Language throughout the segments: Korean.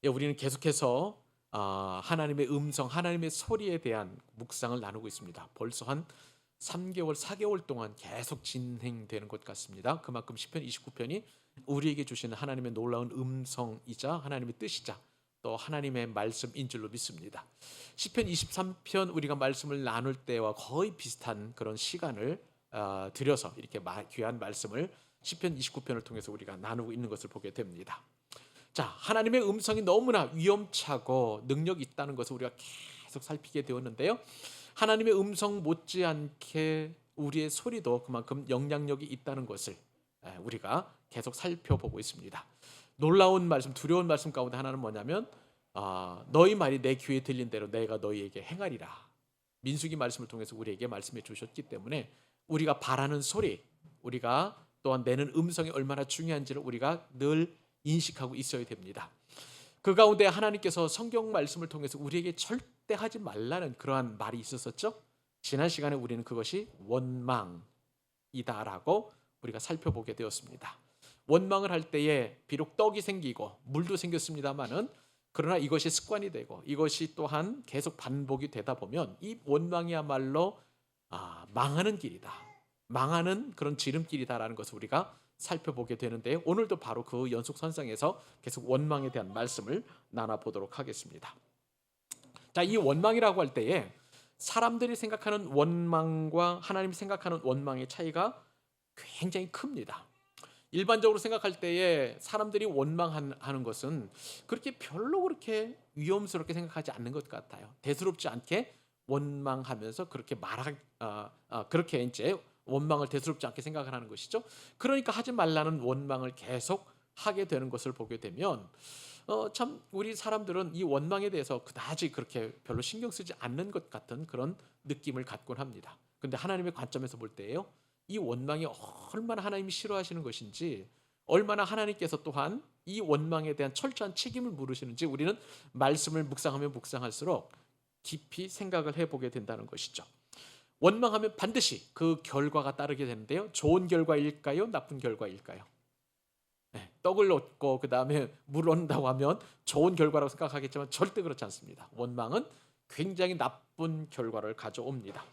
우리는 계속해서 하나님의 음성, 하나님의 소리에 대한 묵상을 나누고 있습니다. 벌써 한 3개월, 4개월 동안 계속 진행되는 것 같습니다. 그만큼 시편 29편이 우리에게 주시는 하나님의 놀라운 음성이자 하나님의 뜻이자 또 하나님의 말씀인 줄로 믿습니다. 시편 23편 우리가 말씀을 나눌 때와 거의 비슷한 그런 시간을 들여서 이렇게 귀한 말씀을 시편 29편을 통해서 우리가 나누고 있는 것을 보게 됩니다. 자, 하나님의 음성이 너무나 위험차고 능력이 있다는 것을 우리가 계속 살피게 되었는데요. 하나님의 음성 못지않게 우리의 소리도 그만큼 영향력이 있다는 것을 우리가 계속 살펴보고 있습니다. 놀라운 말씀, 두려운 말씀 가운데 하나는 뭐냐면 너희 말이 내 귀에 들린 대로 내가 너희에게 행하리라. 민수기 말씀을 통해서 우리에게 말씀해 주셨기 때문에 우리가 바라는 소리, 우리가 또한 내는 음성이 얼마나 중요한지를 우리가 늘 인식하고 있어야 됩니다. 그 가운데 하나님께서 성경 말씀을 통해서 우리에게 절대 하지 말라는 그러한 말이 있었었죠. 지난 시간에 우리는 그것이 원망이다라고 우리가 살펴보게 되었습니다. 원망을 할 때에 비록 떡이 생기고 물도 생겼습니다마는 그러나 이것이 습관이 되고 이것이 또한 계속 반복이 되다 보면 이 원망이야말로 망하는 길이다. 망하는 그런 지름길이다라는 것을 우리가 살펴보게 되는데요. 오늘도 바로 그 연속선상에서 계속 원망에 대한 말씀을 나눠보도록 하겠습니다. 자, 이 원망이라고 할 때에 사람들이 생각하는 원망과 하나님이 생각하는 원망의 차이가 굉장히 큽니다. 일반적으로 생각할 때에 사람들이 원망하는 것은 그렇게 별로 그렇게 위험스럽게 생각하지 않는 것 같아요. 대수롭지 않게 원망하면서 그렇게 그렇게 이제 원망을 대수롭지 않게 생각을 하는 것이죠. 그러니까 하지 말라는 원망을 계속 하게 되는 것을 보게 되면 참 우리 사람들은 이 원망에 대해서 그다지 그렇게 별로 신경 쓰지 않는 것 같은 그런 느낌을 갖곤 합니다. 근데 하나님의 관점에서 볼 때예요. 이 원망이 얼마나 하나님이 싫어하시는 것인지, 얼마나 하나님께서 또한 이 원망에 대한 철저한 책임을 물으시는지 우리는 말씀을 묵상하면 묵상할수록 깊이 생각을 해보게 된다는 것이죠. 원망하면 반드시 그 결과가 따르게 되는데요. 좋은 결과일까요? 나쁜 결과일까요? 네, 떡을 얻고 그 다음에 물을 얻는다고 하면 좋은 결과라고 생각하겠지만 절대 그렇지 않습니다. 원망은 굉장히 나쁜 결과를 가져옵니다.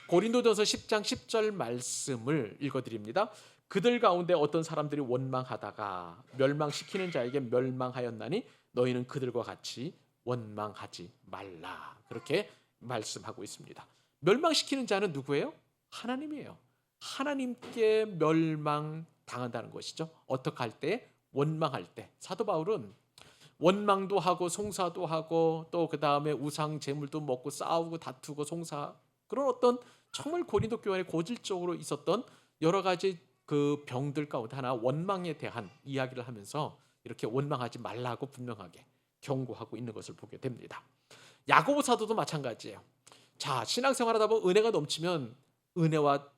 고린도전서 10장 10절 말씀을 읽어드립니다. 그들 가운데 어떤 사람들이 원망하다가 멸망시키는 자에게 멸망하였나니 너희는 그들과 같이 원망하지 말라. 그렇게 말씀하고 있습니다. 멸망시키는 자는 누구예요? 하나님이에요. 하나님께 멸망당한다는 것이죠. 어떻게 할 때? 원망할 때. 사도 바울은 원망도 하고 송사도 하고 또 그 다음에 우상 제물도 먹고 싸우고 다투고 송사 그런 어떤 정말 고린도 교회 안에 고질적으로 있었던 여러 가지 그 병들 가운데 하나 원망에 대한 이야기를 하면서 이렇게 원망하지 말라고 분명하게 경고하고 있는 것을 보게 됩니다. 야고보 사도도 마찬가지예요. 자, 신앙생활하다 보면 은혜가 넘치면 은혜와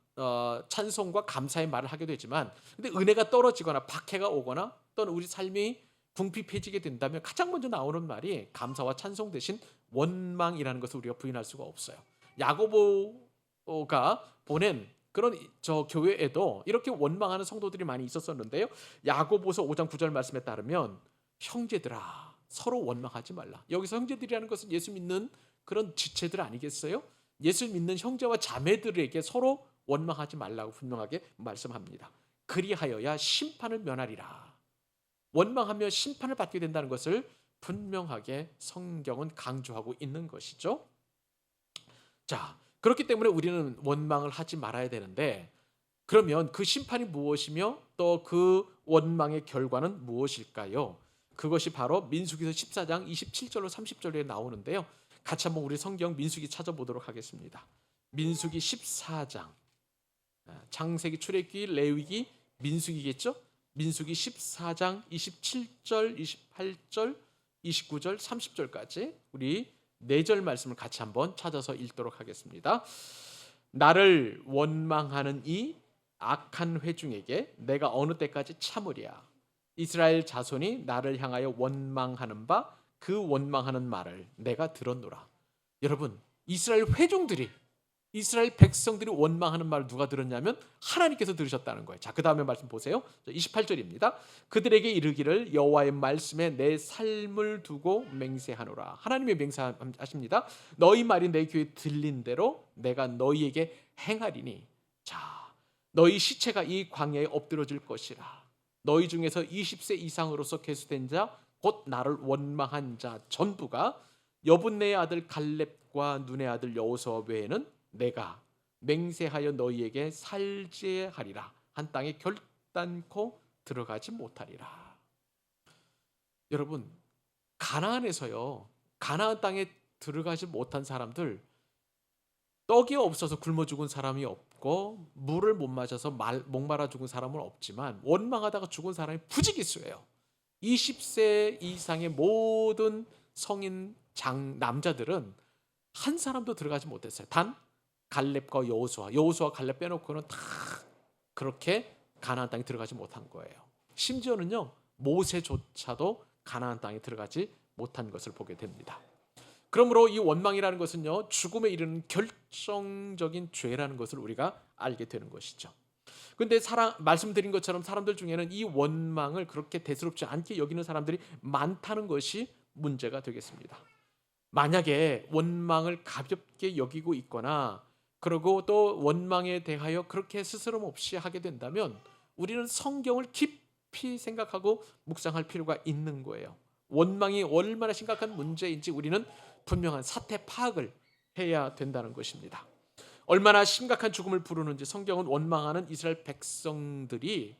찬송과 감사의 말을 하게 되지만 근데 은혜가 떨어지거나 박해가 오거나 또는 우리 삶이 궁핍해지게 된다면 가장 먼저 나오는 말이 감사와 찬송 대신 원망이라는 것을 우리가 부인할 수가 없어요. 야고보가 보낸 그런 저 교회에도 이렇게 원망하는 성도들이 많이 있었었는데요. 야고보서 5장 9절 말씀에 따르면 형제들아 서로 원망하지 말라. 여기서 형제들이라는 것은 예수 믿는 그런 지체들 아니겠어요? 예수 믿는 형제와 자매들에게 서로 원망하지 말라고 분명하게 말씀합니다. 그리하여야 심판을 면하리라. 원망하며 심판을 받게 된다는 것을 분명하게 성경은 강조하고 있는 것이죠. 자, 그렇기 때문에 우리는 원망을 하지 말아야 되는데 그러면 그 심판이 무엇이며 또 그 원망의 결과는 무엇일까요? 그것이 바로 민수기서 14장 27절로 30절에 나오는데요. 같이 한번 우리 성경 민수기 찾아보도록 하겠습니다. 민수기 14장 창세기, 출애굽기, 레위기, 민수기겠죠? 민수기 14장 27절, 28절, 29절, 30절까지 우리 4절 말씀을 같이 한번 찾아서 읽도록 하겠습니다. 나를 원망하는 이 악한 회중에게 내가 어느 때까지 참으랴. 이스라엘 자손이 나를 향하여 원망하는 바 그 원망하는 말을 내가 들었노라. 여러분, 이스라엘 회중들이 이스라엘 백성들이 원망하는 말을 누가 들었냐면 하나님께서 들으셨다는 거예요. 자, 그 다음에 말씀 보세요. 28절입니다. 그들에게 이르기를 여호와의 말씀에 내 삶을 두고 맹세하노라. 하나님이 맹세하십니다. 너희 말이 내 귀에 들린 대로 내가 너희에게 행하리니, 자, 너희 시체가 이 광야에 엎드러질 것이라. 너희 중에서 20세 이상으로서 계수된 자 곧 나를 원망한 자 전부가 여분네의 아들 갈렙과 눈의 아들 여호수아 외에는 내가 맹세하여 너희에게 살제하리라. 한 땅에 결단코 들어가지 못하리라. 여러분, 가나안에서요, 가나안 땅에 들어가지 못한 사람들, 떡이 없어서 굶어 죽은 사람이 없고 물을 못 마셔서 목마라 죽은 사람은 없지만 원망하다가 죽은 사람이 부지기수예요. 20세 이상의 모든 성인 남자들은 한 사람도 들어가지 못했어요. 단 갈렙과 여호수아 갈렙 빼놓고는 다 그렇게 가나안 땅에 들어가지 못한 거예요. 심지어는요, 모세조차도 가나안 땅에 들어가지 못한 것을 보게 됩니다. 그러므로 이 원망이라는 것은요, 죽음에 이르는 결정적인 죄라는 것을 우리가 알게 되는 것이죠. 근데 말씀드린 것처럼 사람들 중에는 이 원망을 그렇게 대수롭지 않게 여기는 사람들이 많다는 것이 문제가 되겠습니다. 만약에 원망을 가볍게 여기고 있거나 그리고 또 원망에 대하여 그렇게 스스럼 없이 하게 된다면 우리는 성경을 깊이 생각하고 묵상할 필요가 있는 거예요. 원망이 얼마나 심각한 문제인지 우리는 분명한 사태 파악을 해야 된다는 것입니다. 얼마나 심각한 죽음을 부르는지 성경은 원망하는 이스라엘 백성들이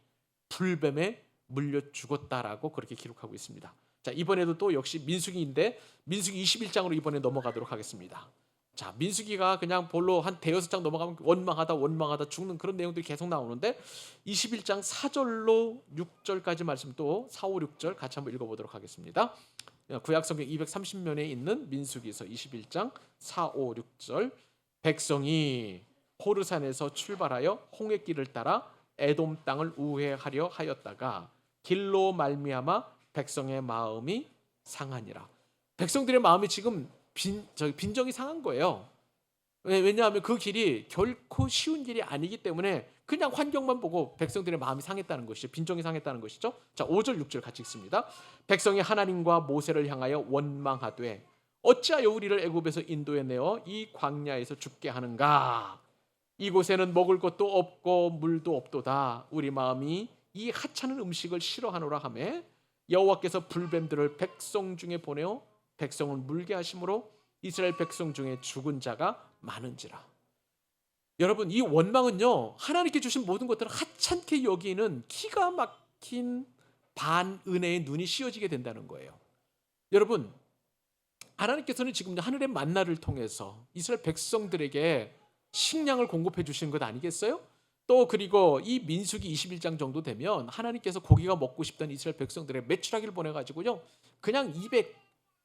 불뱀에 물려 죽었다라고 그렇게 기록하고 있습니다. 자, 이번에도 또 역시 민수기인데 민수기 21장으로 이번에 넘어가도록 하겠습니다. 자, 민수기가 그냥 볼로 한 대여섯 장 넘어가면 원망하다 죽는 그런 내용들이 계속 나오는데 21장 4절로 6절까지 말씀 또 4, 5, 6절 같이 한번 읽어보도록 하겠습니다. 구약성경 230면에 있는 민수기서 21장 4, 5, 6절. 백성이 호르산에서 출발하여 홍해길을 따라 에돔 땅을 우회하려 하였다가 길로 말미암아 백성의 마음이 상하니라. 백성들의 마음이 지금 빈정이 상한 거예요. 왜냐하면 그 길이 결코 쉬운 길이 아니기 때문에 그냥 환경만 보고 백성들의 마음이 상했다는 것이죠. 빈정이 상했다는 것이죠. 자, 5절 6절 같이 읽습니다. 백성이 하나님과 모세를 향하여 원망하되 어찌하여 우리를 애굽에서 인도해 내어 이 광야에서 죽게 하는가? 이곳에는 먹을 것도 없고 물도 없도다. 우리 마음이 이 하찮은 음식을 싫어하노라 하매 여호와께서 불뱀들을 백성 중에 보내어 백성을 물게 하심으로 이스라엘 백성 중에 죽은 자가 많은지라. 여러분, 이 원망은요, 하나님께 주신 모든 것들을 하찮게 여기는 기가 막힌 반은혜의 눈이 씌어지게 된다는 거예요. 여러분, 하나님께서는 지금 하늘의 만나를 통해서 이스라엘 백성들에게 식량을 공급해 주시는 것 아니겠어요? 또 그리고 이 민수기 21장 정도 되면 하나님께서 고기가 먹고 싶던 이스라엘 백성들의 메추라기를 보내가지고요, 그냥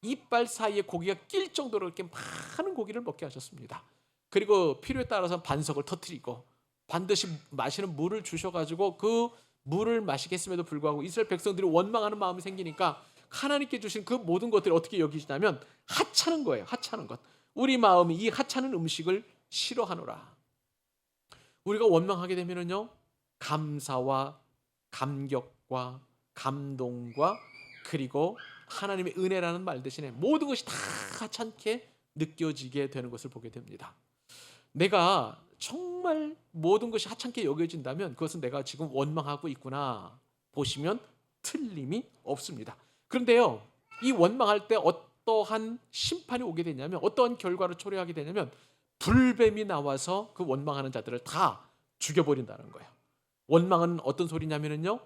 이빨 사이에 고기가 낄 정도로 이렇게 많은 고기를 먹게 하셨습니다. 그리고 필요에 따라서 반석을 터뜨리고 반드시 마시는 물을 주셔가지고 그 물을 마시게 했음에도 불구하고 이스라엘 백성들이 원망하는 마음이 생기니까 하나님께 주신 그 모든 것들이 어떻게 여기시냐면 하찮은 거예요. 하찮은 것. 우리 마음이 이 하찮은 음식을 싫어하노라. 우리가 원망하게 되면은요, 감사와 감격과 감동과 그리고 하나님의 은혜라는 말 대신에 모든 것이 다 하찮게 느껴지게 되는 것을 보게 됩니다. 내가 정말 모든 것이 하찮게 여겨진다면 그것은 내가 지금 원망하고 있구나 보시면 틀림이 없습니다. 그런데요, 이 원망할 때 어떠한 심판이 오게 되냐면, 어떠한 결과를 초래하게 되냐면 불뱀이 나와서 그 원망하는 자들을 다 죽여버린다는 거예요. 원망은 어떤 소리냐면요,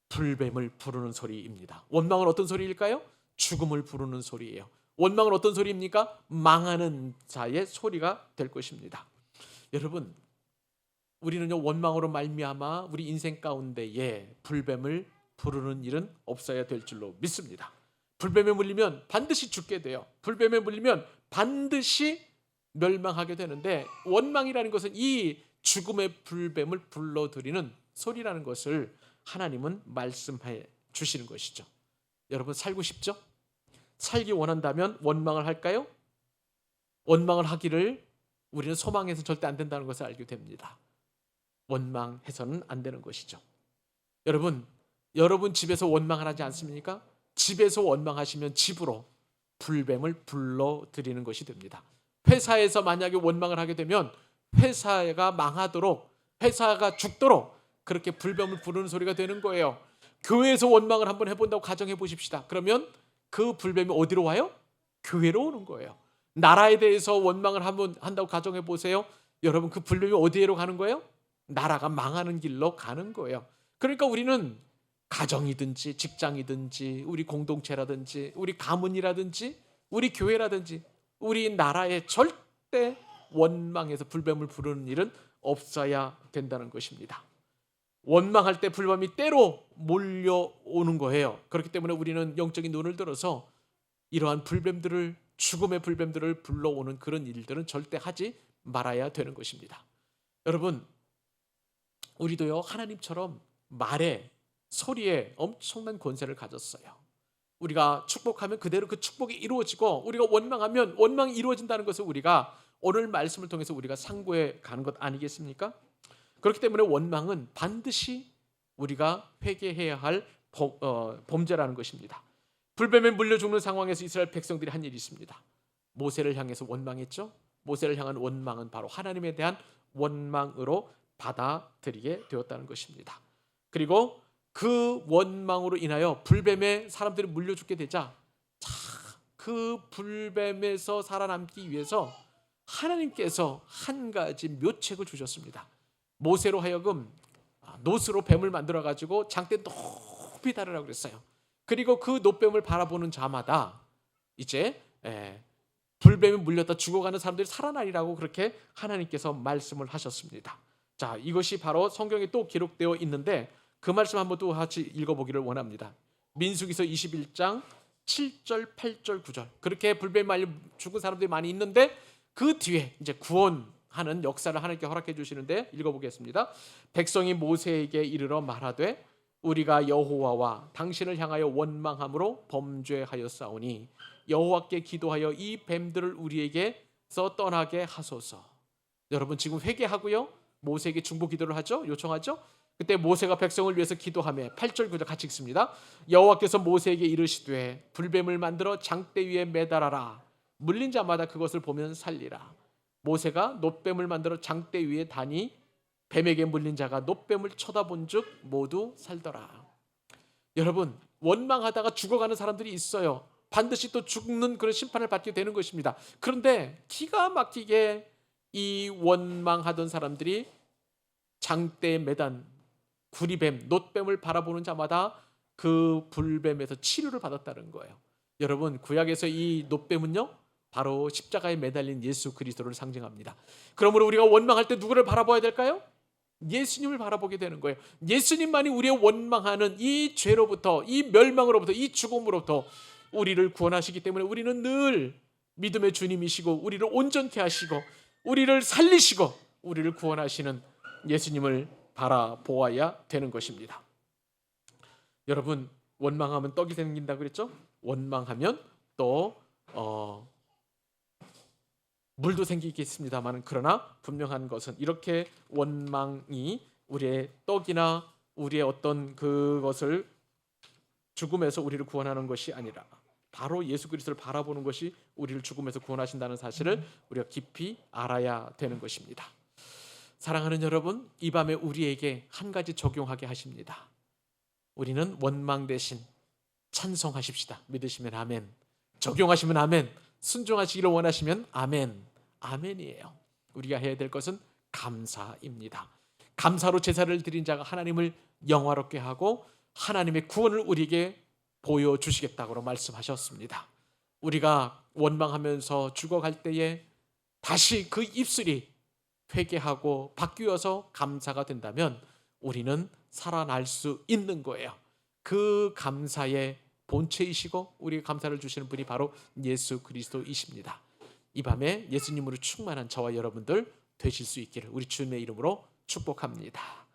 불뱀을 부르는 소리입니다. 원망은 어떤 소리일까요? 죽음을 부르는 소리예요. 원망은 어떤 소리입니까? 망하는 자의 소리가 될 것입니다. 여러분, 우리는요, 원망으로 말미암아 우리 인생 가운데에 불뱀을 부르는 일은 없어야 될 줄로 믿습니다. 불뱀에 물리면 반드시 죽게 돼요. 불뱀에 물리면 반드시 멸망하게 되는데, 원망이라는 것은 이 죽음의 불뱀을 불러들이는 소리라는 것을 하나님은 말씀해 주시는 것이죠. 여러분, 살고 싶죠? 살기 원한다면 원망을 할까요? 원망을 하기를 우리는 소망해서는 절대 안 된다는 것을 알게 됩니다. 원망해서는 안 되는 것이죠. 여러분 집에서 원망을 하지 않습니까? 집에서 원망하시면 집으로 불뱀을 불러들이는 것이 됩니다. 회사에서 만약에 원망을 하게 되면 회사가 망하도록, 회사가 죽도록 그렇게 불뱀을 부르는 소리가 되는 거예요. 교회에서 원망을 한번 해본다고 가정해 보십시다. 그러면 그 불뱀이 어디로 와요? 교회로 오는 거예요. 나라에 대해서 원망을 한다고 가정해 보세요. 여러분, 그 불뱀이 어디로 가는 거예요? 나라가 망하는 길로 가는 거예요. 그러니까 우리는 가정이든지 직장이든지 우리 공동체라든지 우리 가문이라든지 우리 교회라든지 우리 나라에 절대 원망해서 불뱀을 부르는 일은 없어야 된다는 것입니다. 원망할 때 불뱀이 때로 몰려오는 거예요. 그렇기 때문에 우리는 영적인 눈을 들어서 이러한 불뱀들을, 죽음의 불뱀들을 불러오는 그런 일들은 절대 하지 말아야 되는 것입니다. 여러분, 우리도요, 하나님처럼 말에, 소리에 엄청난 권세를 가졌어요. 우리가 축복하면 그대로 그 축복이 이루어지고, 우리가 원망하면 원망이 이루어진다는 것을 우리가 오늘 말씀을 통해서 우리가 상고해 가는 것 아니겠습니까? 그렇기 때문에 원망은 반드시 우리가 회개해야 할 범죄라는 것입니다. 불뱀에 물려 죽는 상황에서 이스라엘 백성들이 한 일이 있습니다. 모세를 향해서 원망했죠. 모세를 향한 원망은 바로 하나님에 대한 원망으로 받아들이게 되었다는 것입니다. 그리고 그 원망으로 인하여 불뱀에 사람들이 물려 죽게 되자, 그 불뱀에서 살아남기 위해서 하나님께서 한 가지 묘책을 주셨습니다. 모세로 하여금 놋으로 뱀을 만들어 가지고 장대 높이 달으라고 그랬어요. 그리고 그 놋뱀을 바라보는 자마다 이제 불뱀에 물렸다 죽어가는 사람들이 살아나리라고 그렇게 하나님께서 말씀을 하셨습니다. 자, 이것이 바로 성경에 또 기록되어 있는데 그 말씀 한번 또 같이 읽어보기를 원합니다. 민수기서 21장 7절, 8절, 9절. 그렇게 불뱀에 말려 죽은 사람들이 많이 있는데 그 뒤에 이제 구원하는 역사를 하나님께 허락해 주시는데 읽어보겠습니다. 백성이 모세에게 이르러 말하되 우리가 여호와와 당신을 향하여 원망함으로 범죄하였사오니 여호와께 기도하여 이 뱀들을 우리에게서 떠나게 하소서. 여러분, 지금 회개하고요, 모세에게 중보 기도를 하죠, 요청하죠. 그때 모세가 백성을 위해서 기도하며 8절 9절 같이 읽습니다. 여호와께서 모세에게 이르시되 불뱀을 만들어 장대 위에 매달아라. 물린 자마다 그것을 보면 살리라. 모세가 놋뱀을 만들어 장대 위에 다니 뱀에게 물린 자가 놋뱀을 쳐다본 즉 모두 살더라. 여러분, 원망하다가 죽어가는 사람들이 있어요. 반드시 또 죽는 그런 심판을 받게 되는 것입니다. 그런데 기가 막히게 이 원망하던 사람들이 장대에 매단 구리뱀, 놋뱀을 바라보는 자마다 그 불뱀에서 치료를 받았다는 거예요. 여러분, 구약에서 이 놋뱀은요, 바로 십자가에 매달린 예수 그리스도를 상징합니다. 그러므로 우리가 원망할 때 누구를 바라봐야 될까요? 예수님을 바라보게 되는 거예요. 예수님만이 우리의 원망하는 이 죄로부터, 이 멸망으로부터, 이 죽음으로부터 우리를 구원하시기 때문에 우리는 늘 믿음의 주님이시고 우리를 온전케 하시고 우리를 살리시고 우리를 구원하시는 예수님을 바라보아야 되는 것입니다. 여러분, 원망하면 떡이 생긴다고 그랬죠? 원망하면 또 물도 생기겠습니다만, 그러나 분명한 것은 이렇게 원망이 우리의 떡이나 우리의 어떤 그것을 죽음에서 우리를 구원하는 것이 아니라 바로 예수 그리스도를 바라보는 것이 우리를 죽음에서 구원하신다는 사실을 우리가 깊이 알아야 되는 것입니다. 사랑하는 여러분, 이 밤에 우리에게 한 가지 적용하게 하십니다. 우리는 원망 대신 찬송하십시다. 믿으시면 아멘, 적용하시면 아멘, 순종하시기를 원하시면 아멘. 아멘이에요. 우리가 해야 될 것은 감사입니다. 감사로 제사를 드린 자가 하나님을 영화롭게 하고 하나님의 구원을 우리에게 보여주시겠다고 말씀하셨습니다. 우리가 원망하면서 죽어갈 때에 다시 그 입술이 회개하고 바뀌어서 감사가 된다면 우리는 살아날 수 있는 거예요. 그 감사의 본체이시고 우리에게 감사를 주시는 분이 바로 예수 그리스도이십니다. 이 밤에 예수님으로 충만한 저와 여러분들 되실 수 있기를 우리 주님의 이름으로 축복합니다.